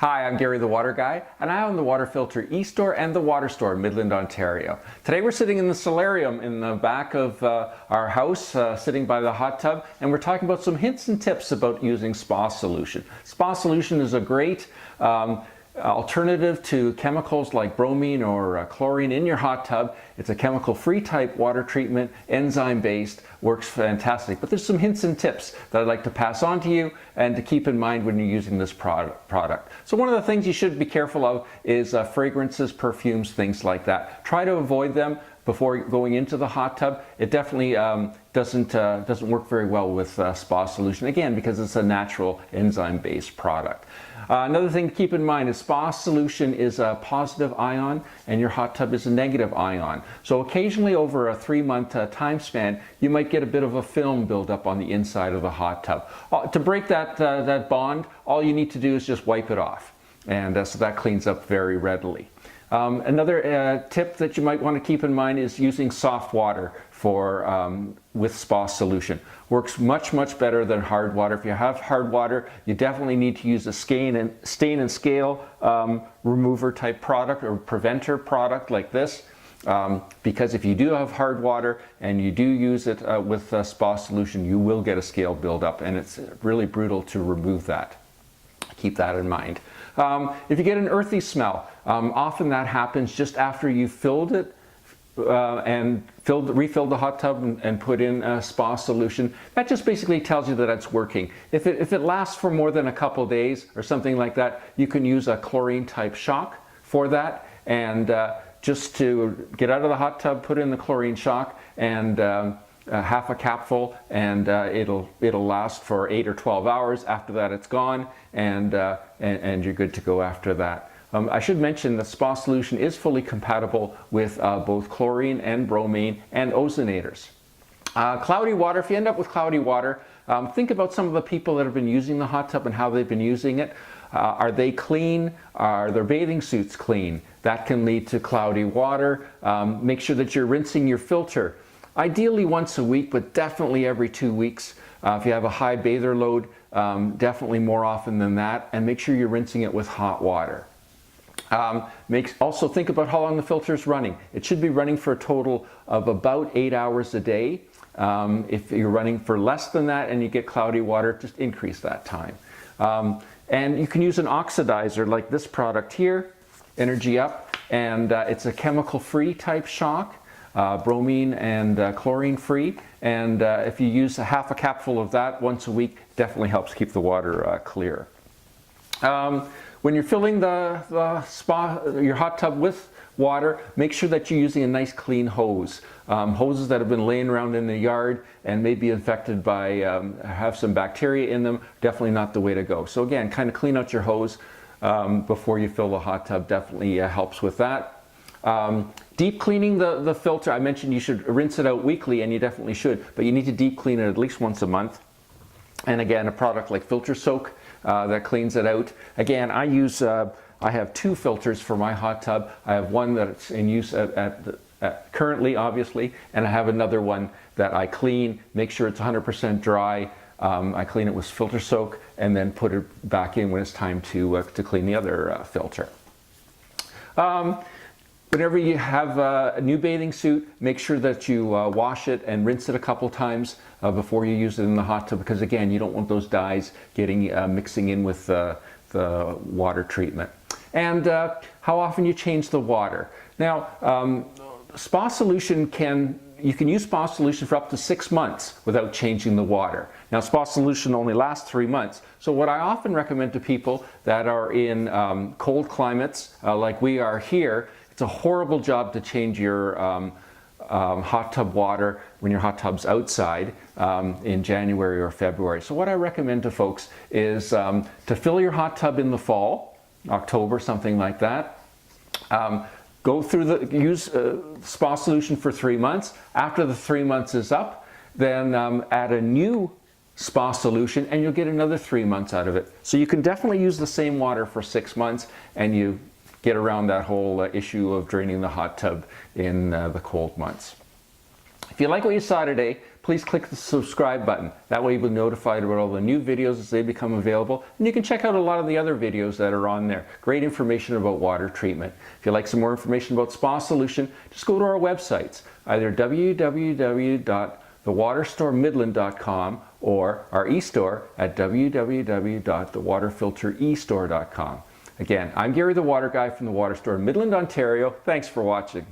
Hi, I'm Gary the Water Guy, and I own the Water Filter e-store and the Water Store in Midland, Ontario. Today we're sitting in the solarium in the back of our house, sitting by the hot tub, and we're talking about some hints and tips about using spa solution. Spa solution is a great alternative to chemicals like bromine or chlorine in your hot tub. It's a chemical-free type water treatment, enzyme-based, works fantastic. But there's some hints and tips that I'd like to pass on to you and to keep in mind when you're using this product. So one of the things you should be careful of is fragrances, perfumes, things like that. Try to avoid them before going into the hot tub. It definitely doesn't work very well with spa solution, again, because it's a natural enzyme-based product. Another thing to keep in mind is spa solution is a positive ion and your hot tub is a negative ion. So occasionally over a 3-month time span, you might get a bit of a film buildup on the inside of the hot tub. To break that bond, all you need to do is just wipe it off. And so that cleans up very readily. Another tip that you might want to keep in mind is using soft water with spa solution. Works much better than hard water. If you have hard water, you definitely need to use a stain and scale remover type product or preventer product like this. Because if you do have hard water and you do use it with spa solution, you will get a scale buildup, and it's really brutal to remove that. Keep that in mind. If you get an earthy smell, often that happens just after you've filled it and refilled the hot tub and put in a spa solution. That just basically tells you that it's working. If it lasts for more than a couple days or something like that, you can use a chlorine type shock for that, and just to get out of the hot tub, put in the chlorine shock and half a capful, and it'll last for 8 or 12 hours. After that, it's gone, and you're good to go after that. I should mention that spa solution is fully compatible with both chlorine and bromine and ozonators. Cloudy water, if you end up with cloudy water, think about some of the people that have been using the hot tub and how they've been using it. Are they clean? Are their bathing suits clean? That can lead to cloudy water. Make sure that you're rinsing your filter. Ideally once a week, but definitely every 2 weeks. If you have a high bather load, definitely more often than that, and make sure you're rinsing it with hot water. Also think about how long the filter is running. It should be running for a total of about 8 hours a day. If you're running for less than that and you get cloudy water, just increase that time. And you can use an oxidizer like this product here, Energy Up, and it's a chemical-free type shock. Bromine and chlorine free, and if you use half a capful of that once a week, definitely helps keep the water clear. When you're filling your hot tub with water, make sure that you're using a nice clean hose. Hoses that have been laying around in the yard and may be infected by, have some bacteria in them, definitely not the way to go. So again, kind of clean out your hose before you fill the hot tub, definitely helps with that. Deep cleaning the filter, I mentioned you should rinse it out weekly, and you definitely should, but you need to deep clean it at least once a month. And again, a product like Filter Soak that cleans it out. Again, I have 2 filters for my hot tub. I have one that's in use currently, obviously, and I have another one that I clean, make sure it's 100% dry. I clean it with Filter Soak and then put it back in when it's time to clean the other filter. Whenever you have a new bathing suit, make sure that you wash it and rinse it a couple times before you use it in the hot tub, because again, you don't want those dyes mixing in with the water treatment. And how often you change the water. Now, spa solution you can use spa solution for up to 6 months without changing the water. Now, spa solution only lasts 3 months. So what I often recommend to people that are in cold climates like we are here, it's a horrible job to change your hot tub water when your hot tub's outside in January or February. So what I recommend to folks is to fill your hot tub in the fall, October, something like that. Use spa solution for 3 months. After the 3 months is up, then add a new spa solution and you'll get another 3 months out of it. So you can definitely use the same water for 6 months, and you get around that whole issue of draining the hot tub in the cold months. If you like what you saw today, please please click the subscribe button. That way you'll be notified about all the new videos as they become available. And you can check out a lot of the other videos that are on there. Great information about water treatment. If you'd like some more information about Spa Solution, just go to our websites, either www.thewaterstoremidland.com or our e-store at www.thewaterfilterestore.com. Again, I'm Gary the Water Guy from the Water Store in Midland, Ontario. Thanks for watching.